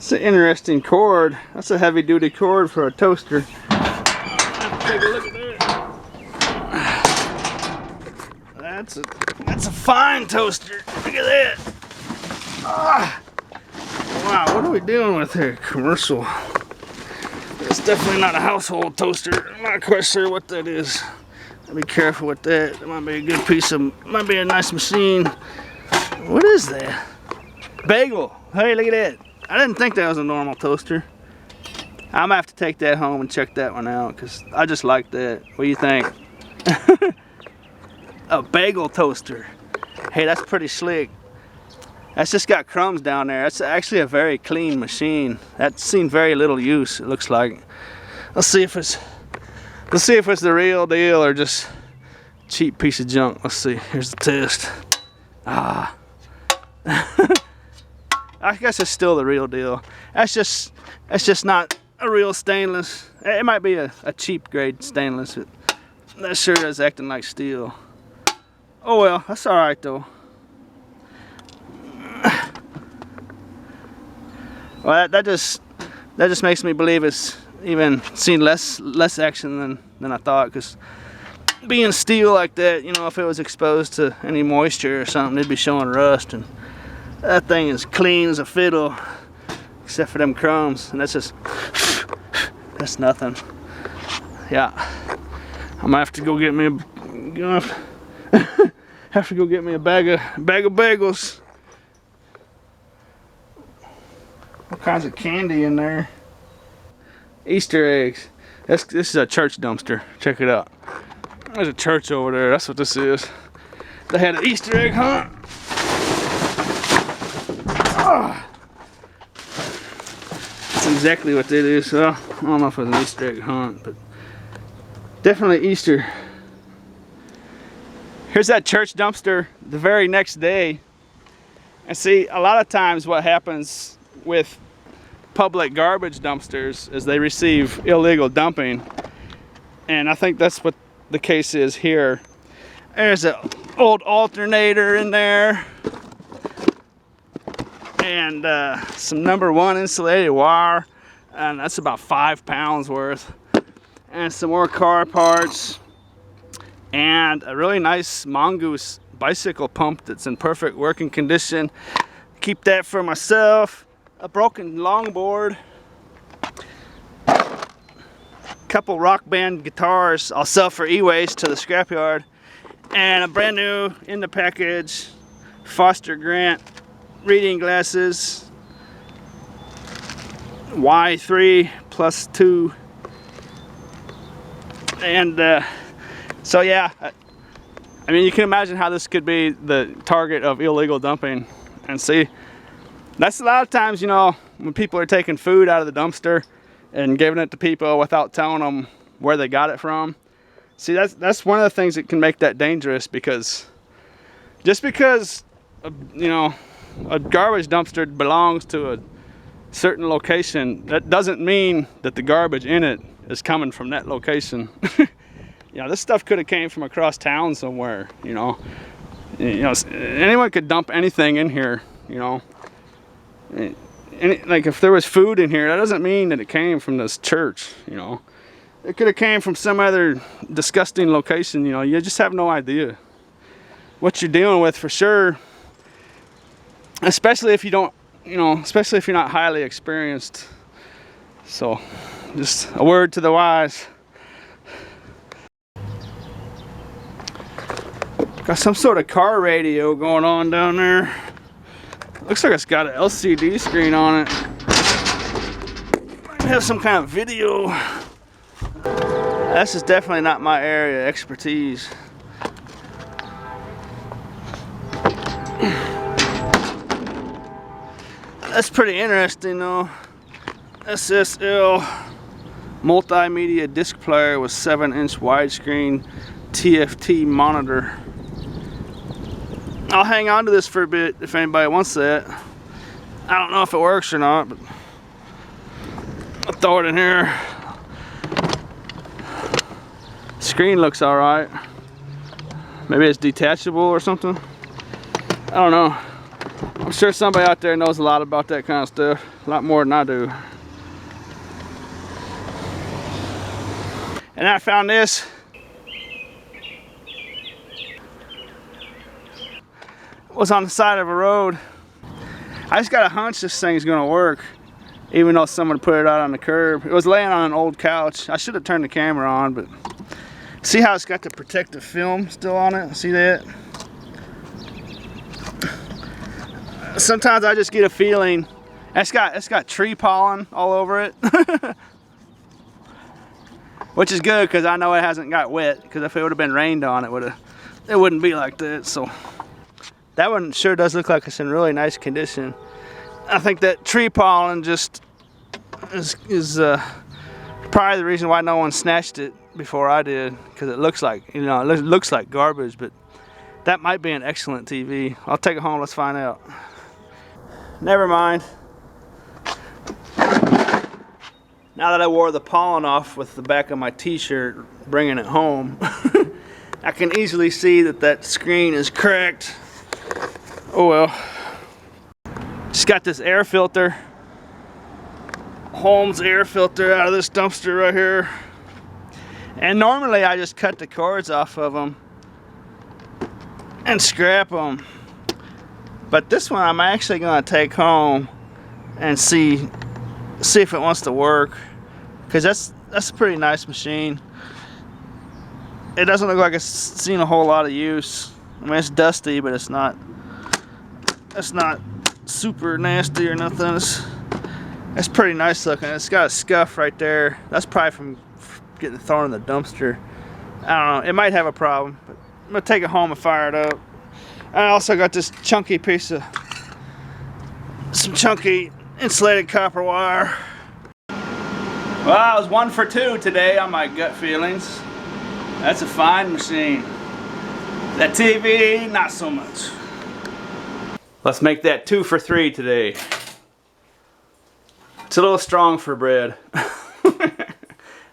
That's an interesting cord. That's a heavy duty cord for a toaster. Take a look at that. That's a fine toaster. Look at that. Ah. Wow, what are we dealing with here? Commercial. It's definitely not a household toaster. I'm not quite sure what that is. Be careful with that. It might be a good piece of, might be a nice machine. What is that? Bagel. Hey, look at that. I didn't think that was a normal toaster. I'm gonna have to take that home and check that one out because I just like that. What do you think? A bagel toaster. Hey, that's pretty slick. That's just got crumbs down there. That's actually a very clean machine. That's seen very little use, it looks like. Let's see if it's the real deal or just a cheap piece of junk. Let's see. Here's the test. Ah. I guess it's still the real deal. That's just not a real stainless. It might be a cheap grade stainless. That sure is acting like steel. Oh well, that's all right though. Well, that just makes me believe it's even seen less action than I thought. Because being steel like that, you know, if it was exposed to any moisture or something, it'd be showing rust. And that thing is clean as a fiddle, except for them crumbs. And that's nothing. Yeah, I'm gonna have to go get me a bag of bagels. All kinds of candy in there. Easter eggs. This is a church dumpster. Check it out. There's a church over there. That's what this is. They had an Easter egg hunt. Oh. That's exactly what that is. Well, I don't know if it was an Easter egg hunt, but definitely Easter. Here's that church dumpster the very next day. And see, a lot of times what happens with public garbage dumpsters is they receive illegal dumping, and I think that's what the case is here. There's an old alternator in there and some #1 insulated wire, and that's about 5 pounds worth, and some more car parts and a really nice Mongoose bicycle pump that's in perfect working condition. Keep that for myself. A broken longboard, couple rock band guitars I'll sell for e-waste to the scrapyard, and a brand new in the package Foster Grant reading glasses, Y3+2, and so yeah, I mean, you can imagine how this could be the target of illegal dumping. And see, that's a lot of times, you know, when people are taking food out of the dumpster and giving it to people without telling them where they got it from. See, that's one of the things that can make that dangerous, because just because, you know, a garbage dumpster belongs to a certain location, that doesn't mean that the garbage in it is coming from that location. You know, this stuff could have came from across town somewhere, you know. You know, anyone could dump anything in here, you know. Like if there was food in here, that doesn't mean that it came from this church, you know. It could have came from some other disgusting location, you know. You just have no idea what you're dealing with for sure. Especially if you don't, you know, especially if you're not highly experienced. So, just a word to the wise. Got some sort of car radio going on down there. Looks like it's got an LCD screen on it. Might have some kind of video. This is definitely not my area of expertise. That's pretty interesting though. SSL Multimedia disc player with 7-inch widescreen TFT monitor. I'll hang on to this for a bit if anybody wants that. I don't know if it works or not, but I'll throw it in here. Screen looks alright. Maybe it's detachable or something. I don't know. I'm sure somebody out there knows a lot about that kind of stuff, a lot more than I do. And I found this. It was on the side of a road. I just got a hunch this thing's gonna work, even though someone put it out on the curb. It was laying on an old couch. I should have turned the camera on, but see how it's got the protective film still on it? See that? Sometimes I just get a feeling it's got tree pollen all over it. Which is good because I know it hasn't got wet, because if it would have been rained on, it wouldn't be like that. So that one sure does look like it's in really nice condition. I think that tree pollen just is probably the reason why no one snatched it before I did, because it looks like, you know, it looks like garbage, but that might be an excellent TV. I'll take it home, let's find out. Never mind. Now that I wore the pollen off with the back of my t-shirt, bringing it home, I can easily see that that screen is cracked. Oh well. Just got this air filter, Holmes air filter, out of this dumpster right here. And normally I just cut the cords off of them and scrap them. But this one I'm actually going to take home and see if it wants to work, because that's a pretty nice machine. It doesn't look like it's seen a whole lot of use. I mean, it's dusty, but it's not super nasty or nothing. It's pretty nice looking. It's got a scuff right there. That's probably from getting thrown in the dumpster. I don't know, it might have a problem, but I'm gonna take it home and fire it up. I also got this chunky piece of some chunky insulated copper wire. Well, I was 1 for 2 today on my gut feelings. That's a fine machine. That TV, not so much. Let's make that 2 for 3 today. It's a little strong for bread.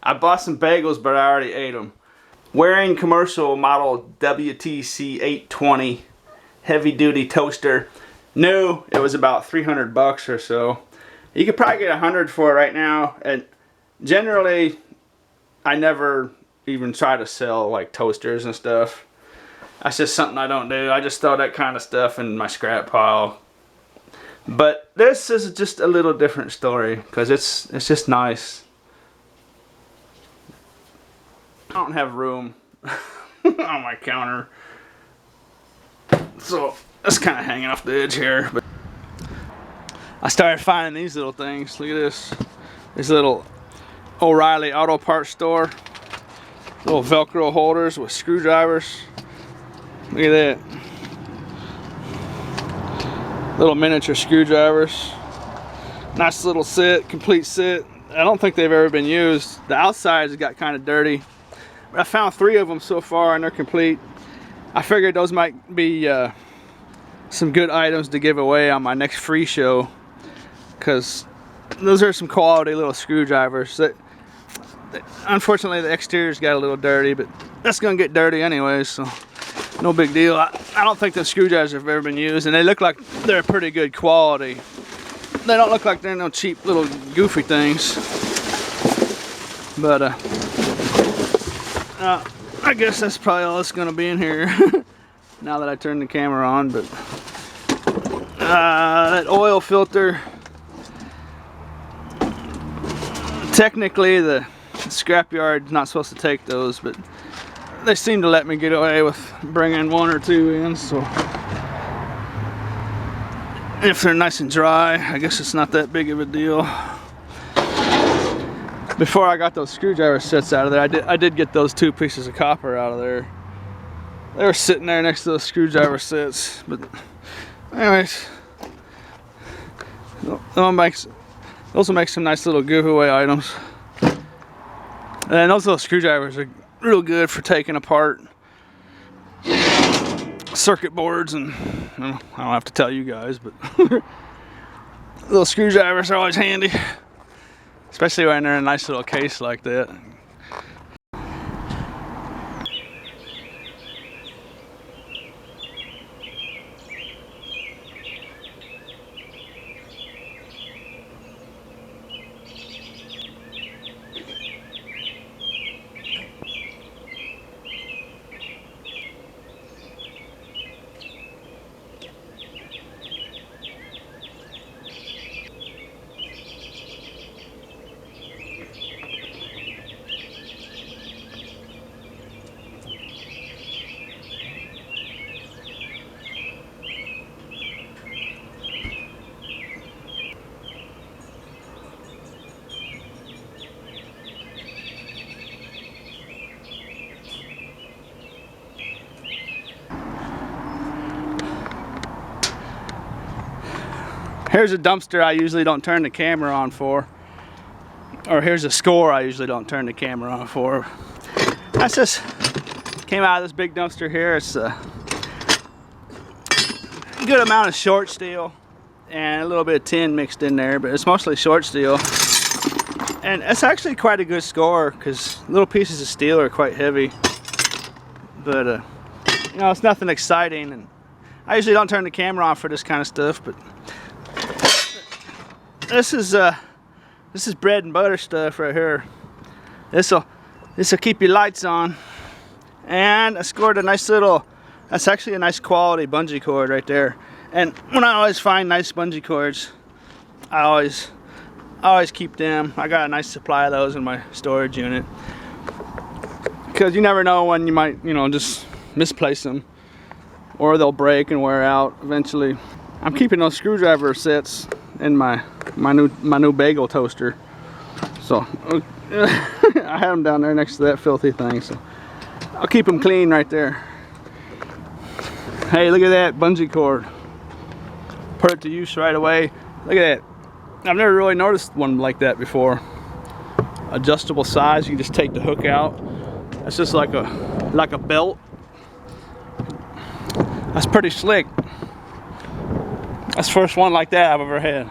I bought some bagels, but I already ate them. Waring commercial model WCT820 heavy duty toaster. New, it was about 300 bucks or so. You could probably get 100 for it right now. And generally, I never even try to sell like toasters and stuff. That's just something I don't do. I just throw that kind of stuff in my scrap pile. But this is just a little different story, because it's just nice. I don't have room on my counter, so it's kind of hanging off the edge here. But I started finding these little things. Look at this. These little O'Reilly Auto Parts store. Little Velcro holders with screwdrivers. Look at that. Little miniature screwdrivers. Nice little set, complete set. I don't think they've ever been used. The outsides got kind of dirty. But I found 3 of them so far and they're complete. I figured those might be some good items to give away on my next free show, because those are some quality little screwdrivers. Unfortunately, the exterior's got a little dirty, but that's gonna get dirty anyways, so no big deal. I don't think the screwdrivers have ever been used, and they look like they're pretty good quality. They don't look like they're no cheap little goofy things. But I guess that's probably all that's gonna be in here now that I turned the camera on. But that oil filter, technically the scrapyard's not supposed to take those, but they seem to let me get away with bringing 1 or 2 in, so if they're nice and dry, I guess it's not that big of a deal. Before I got those screwdriver sets out of there, I did get those 2 pieces of copper out of there. They were sitting there next to those screwdriver sets, but anyways, those will make some nice little giveaway items. And those little screwdrivers are real good for taking apart circuit boards, and I don't have to tell you guys, but little screwdrivers are always handy, especially when they're in a nice little case like that. Here's a dumpster I usually don't turn the camera on for. Or here's a score I usually don't turn the camera on for. That's just came out of this big dumpster here. It's a good amount of short steel and a little bit of tin mixed in there, but it's mostly short steel. And it's actually quite a good score because little pieces of steel are quite heavy. But you know, it's nothing exciting, and I usually don't turn the camera on for this kind of stuff. But this is bread and butter stuff right here. This'll keep your lights on. And I scored a nice little, that's actually a nice quality bungee cord right there. And when I always find nice bungee cords, I always keep them. I got a nice supply of those in my storage unit. Because you never know when you might, you know, just misplace them. Or they'll break and wear out eventually. I'm keeping those screwdriver sets in my new Bagel Toaster. So I had them down there next to that filthy thing. So I'll keep them clean right there. Hey, look at that bungee cord. Put it to use right away. Look at that. I've never really noticed one like that before. Adjustable size. You can just take the hook out. That's just like a belt. That's pretty slick. That's the first one like that I've ever had.